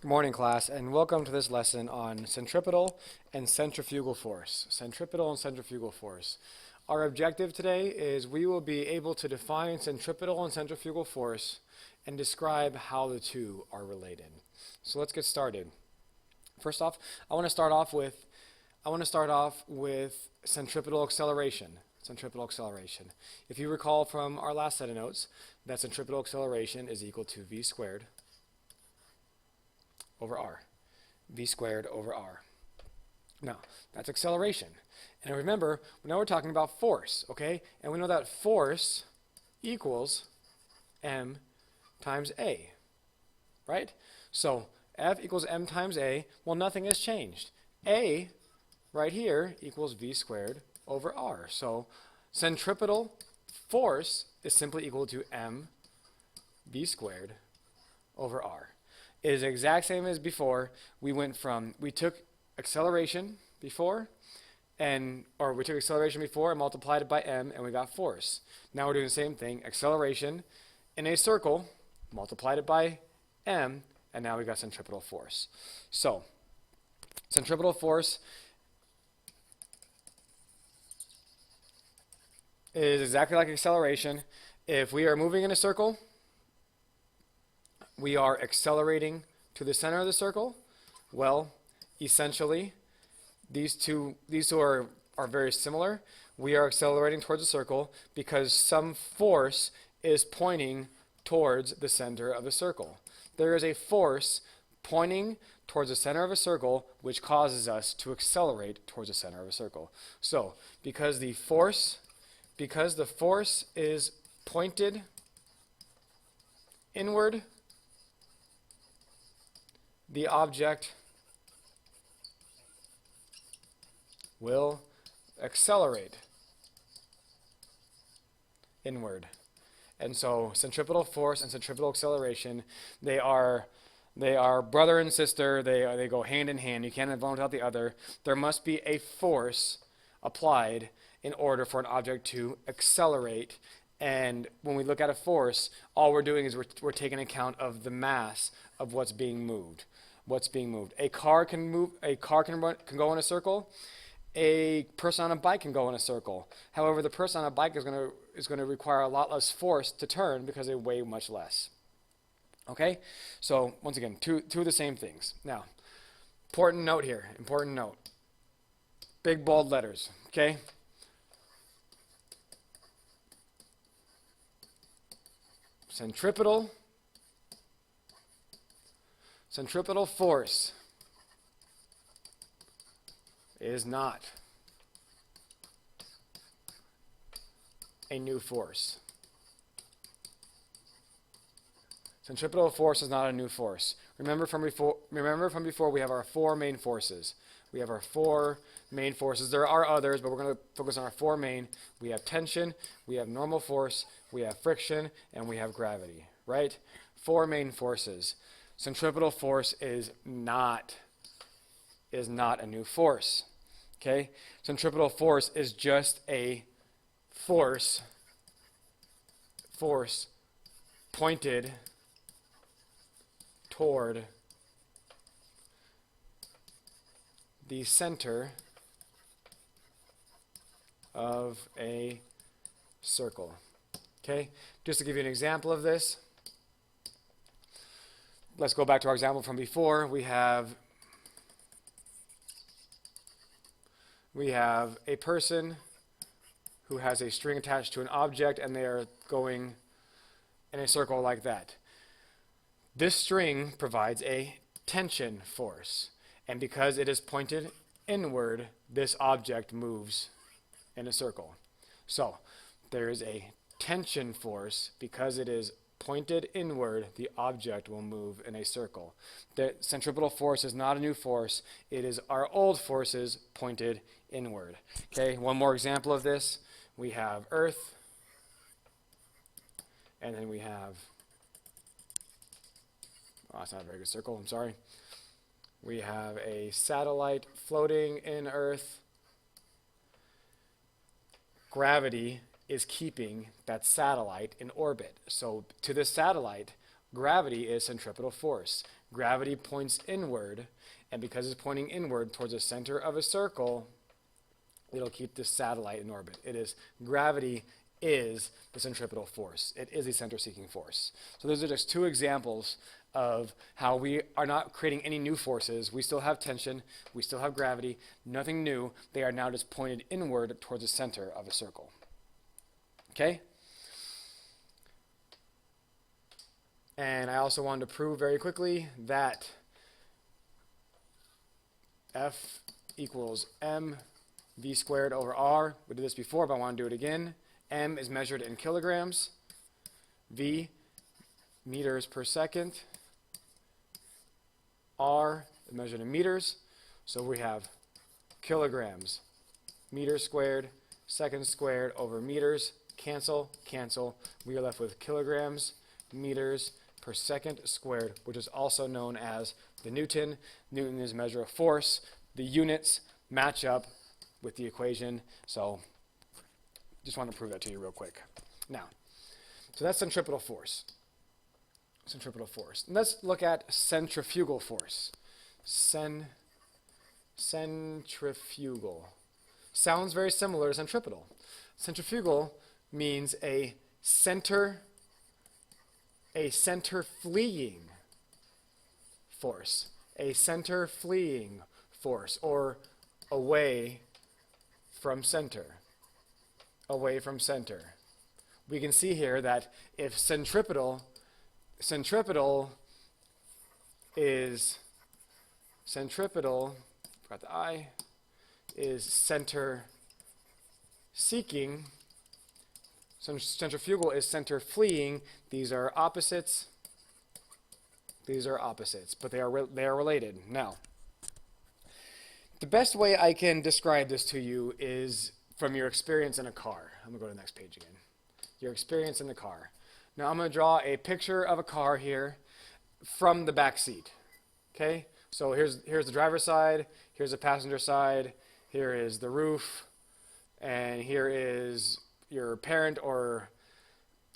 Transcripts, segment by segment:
Good morning, class, and welcome to this lesson on centripetal and centrifugal force. Centripetal and centrifugal force. Our objective today is we will be able to define centripetal and centrifugal force and describe how the two are related. So let's get started. First off, I want to start off with centripetal acceleration. Centripetal acceleration. If you recall from our last set of notes, that centripetal acceleration is equal to v squared over r. V squared over r. Now, that's acceleration. And remember, now we're talking about force, okay? And we know that force equals m times a, right? So F equals m times a. Well, nothing has changed. A right here equals v squared over r. So centripetal force is simply equal to m v squared over r. It is the exact same as before. We took acceleration before and multiplied it by m, and we got force. Now we're doing the same thing, acceleration in a circle, multiplied it by m, and now we got centripetal force. So centripetal force is exactly like acceleration. If we are moving in a circle, we are accelerating to the center of the circle. Well, essentially, these two are very similar. We are accelerating towards the circle because some force is pointing towards the center of the circle. There is a force pointing towards the center of a circle which causes us to accelerate towards the center of a circle. So, because the force is pointed inward, the object will accelerate inward. And so centripetal force and centripetal acceleration, they are brother and sister. They go hand in hand. You can't have one without the other. There must be a force applied in order for an object to accelerate. And when we look at a force, all we're doing is we're taking account of the mass of what's being moved. A car can go in a circle. A person on a bike can go in a circle. However, the person on a bike is going to require a lot less force to turn because they weigh much less. Okay? So once again, two of the same things. Now, important note here. Important note. Big bold letters. Okay? Centripetal force is not a new force. Centripetal force is not a new force. Remember from before we have our four main forces. There are others, but we're going to focus on our four main. We have tension, we have normal force, we have friction, and we have gravity, right? Four main forces. Centripetal force is not a new force. Okay? Centripetal force is just a force pointed toward the center of a circle. Okay? Just to give you an example of this, let's go back to our example from before. We have a person who has a string attached to an object, and they are going in a circle like that. This string provides a tension force, and because it is pointed inward, this object moves in a circle. So there is a tension force. Because it is pointed inward, the object will move in a circle. The centripetal force is not a new force. It is our old forces pointed inward. Okay, one more example of this. We have Earth, and then we have, oh, that's not a very good circle, I'm sorry. We have a satellite floating in Earth. Gravity is keeping that satellite in orbit. So to this satellite, Gravity is centripetal force. Gravity points inward, and because it's pointing inward towards the center of a circle, it'll keep this satellite in orbit. Gravity is the centripetal force. It is a center-seeking force. So those are just two examples of how we are not creating any new forces. We still have tension. We still have gravity. Nothing new. They are now just pointed inward towards the center of a circle. Okay? And I also wanted to prove very quickly that F equals mv squared over r. We did this before, but I want to do it again. M is measured in kilograms. V, meters per second. R is measured in meters. So we have kilograms, meters squared, seconds squared over meters. Cancel, cancel. We are left with kilograms, meters per second squared, which is also known as the Newton. Newton is a measure of force. The units match up with the equation. So just want to prove that to you real quick. Now, so that's centripetal force. Centripetal force. And let's look at centrifugal force. Centrifugal. Sounds very similar to centripetal. Centrifugal means a center fleeing force. A center fleeing force, or away from center. Away from center. We can see here that if centripetal is forgot the I, is center seeking, centrifugal is center fleeing. These are opposites. These are opposites, but they are related. Now, the best way I can describe this to you is from your experience in a car. I'm going to go to the next page again. Your experience in the car. Now I'm going to draw a picture of a car here from the back seat. Okay? So here's the driver's side, here's the passenger side, here is the roof, and here is your parent or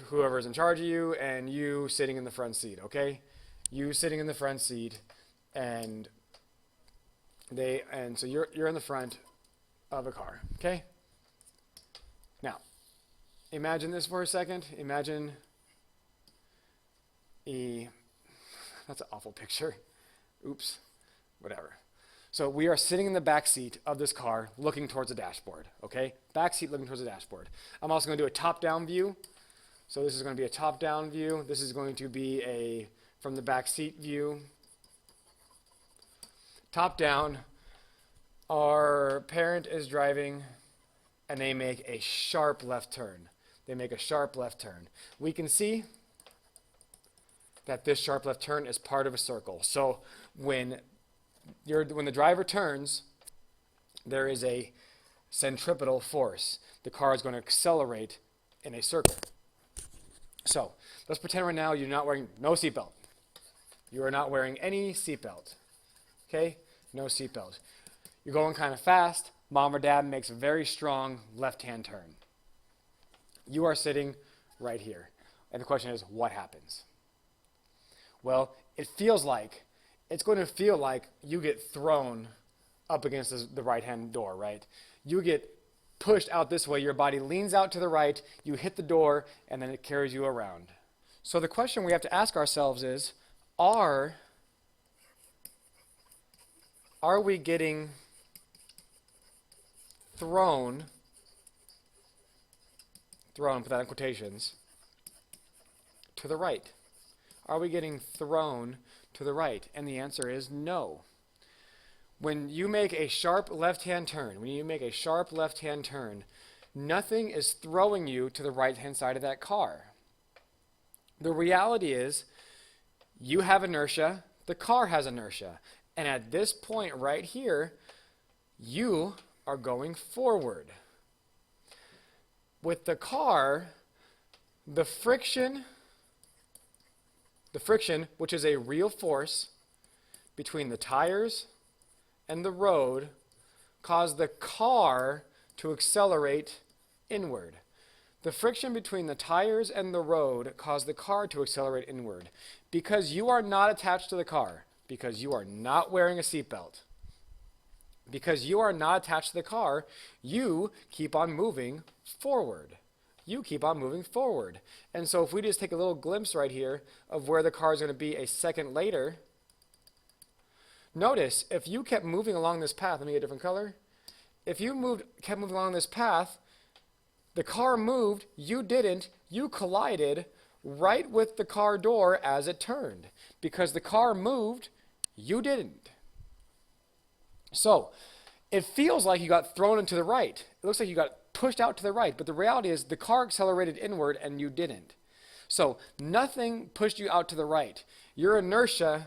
whoever's in charge of you, and you sitting in the front seat, okay? You sitting in the front seat, and so you're in the front of a car, okay? Now, imagine this for a second. Imagine that's an awful picture. Oops, whatever. So we are sitting in the back seat of this car looking towards the dashboard, okay? Back seat looking towards the dashboard. I'm also going to do a top-down view. So this is going to be a top-down view. This is going to be a from the back seat view. Top-down, our parent is driving and they make a sharp left turn. They make a sharp left turn. We can see that this sharp left turn is part of a circle. So when the driver turns, there is a centripetal force. The car is going to accelerate in a circle. So let's pretend right now you're not wearing no seatbelt. You are not wearing any seatbelt. Okay? No seatbelt. You're going kind of fast. Mom or dad makes a very strong left-hand turn. You are sitting right here. And the question is, what happens? Well, it's going to feel like you get thrown up against the right-hand door, right? You get pushed out this way. Your body leans out to the right. You hit the door, and then it carries you around. So the question we have to ask ourselves is, are we getting thrown, put that in quotations, to the right? Are we getting thrown to the right? And the answer is no. When you make a sharp left-hand turn, nothing is throwing you to the right-hand side of that car. The reality is you have inertia, the car has inertia. And at this point right here, you are going forward. With the car, the friction, which is a real force between the tires and the road, caused the car to accelerate inward. The friction between the tires and the road caused the car to accelerate inward. because you are not attached to the car, because you are not wearing a seatbelt, because you are not attached to the car, you keep on moving forward. You keep on moving forward. And so if we just take a little glimpse right here of where the car is going to be a second later, notice if you kept moving along this path, let me get a different color. If you kept moving along this path, the car moved, you didn't, you collided right with the car door as it turned. Because the car moved, you didn't. So, it feels like you got thrown into the right. It looks like you got pushed out to the right, but the reality is the car accelerated inward and you didn't. So, nothing pushed you out to the right. Your inertia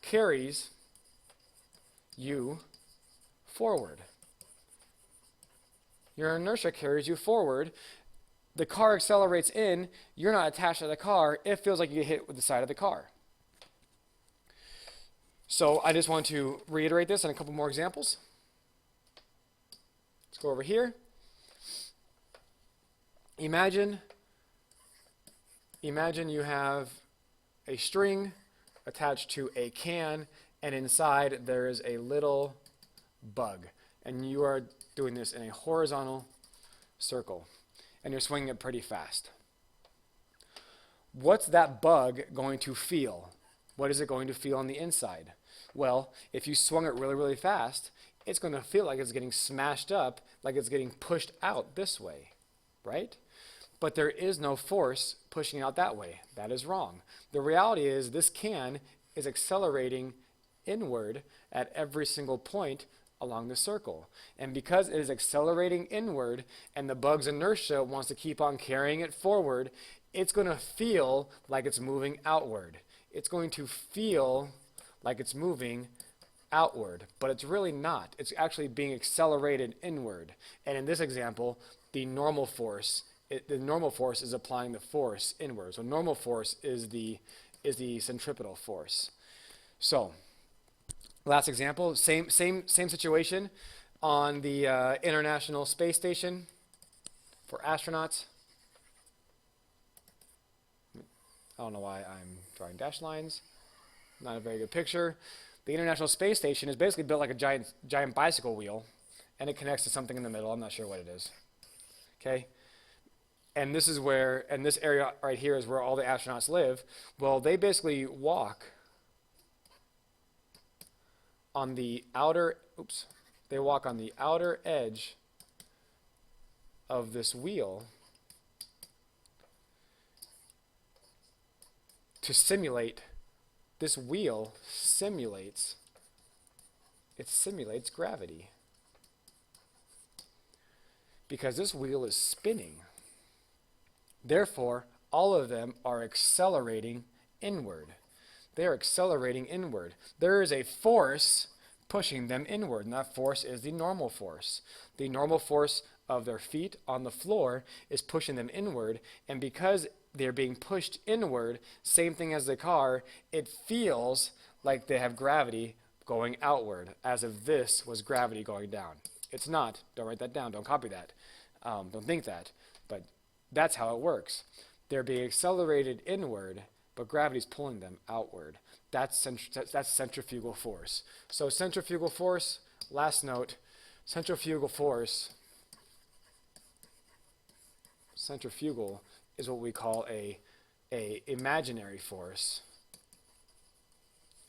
carries you forward. Your inertia carries you forward. The car accelerates in, you're not attached to the car, it feels like you get hit with the side of the car. So I just want to reiterate this in a couple more examples. Let's go over here. Imagine you have a string attached to a can, and inside there is a little bug. And you are doing this in a horizontal circle, and you're swinging it pretty fast. What's that bug going to feel? What is it going to feel on the inside? Well, if you swung it really, really fast, it's going to feel like it's getting smashed up, like it's getting pushed out this way, right? But there is no force pushing out that way. That is wrong. The reality is this can is accelerating inward at every single point along the circle. And because it is accelerating inward and the bug's inertia wants to keep on carrying it forward, it's going to feel like it's moving outward. It's going to feel like it's moving outward, but it's really not. It's actually being accelerated inward. And in this example, the normal force is applying the force inward. So normal force is the centripetal force. So last example, same situation on the International Space Station for astronauts. I don't know why I'm drawing dashed lines. Not a very good picture. The International Space Station is basically built like a giant bicycle wheel, and it connects to something in the middle. I'm not sure what it is. Okay? And this area right here is where all the astronauts live. Well, they basically walk on the outer edge of this wheel to simulate. This wheel simulates gravity, because this wheel is spinning. Therefore, all of them are accelerating inward. They are accelerating inward. There is a force pushing them inward, and that force is the normal force. The normal force of their feet on the floor is pushing them inward, and because they're being pushed inward, same thing as the car, it feels like they have gravity going outward, as if this was gravity going down. It's not. Don't write that down. Don't copy that. Don't think that. But that's how it works. They're being accelerated inward, but gravity's pulling them outward. That's centrifugal force. So centrifugal force, last note, centrifugal centrifugal is what we call a imaginary force,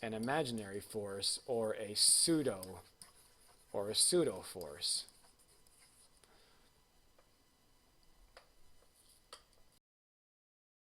an imaginary force, or a pseudo force.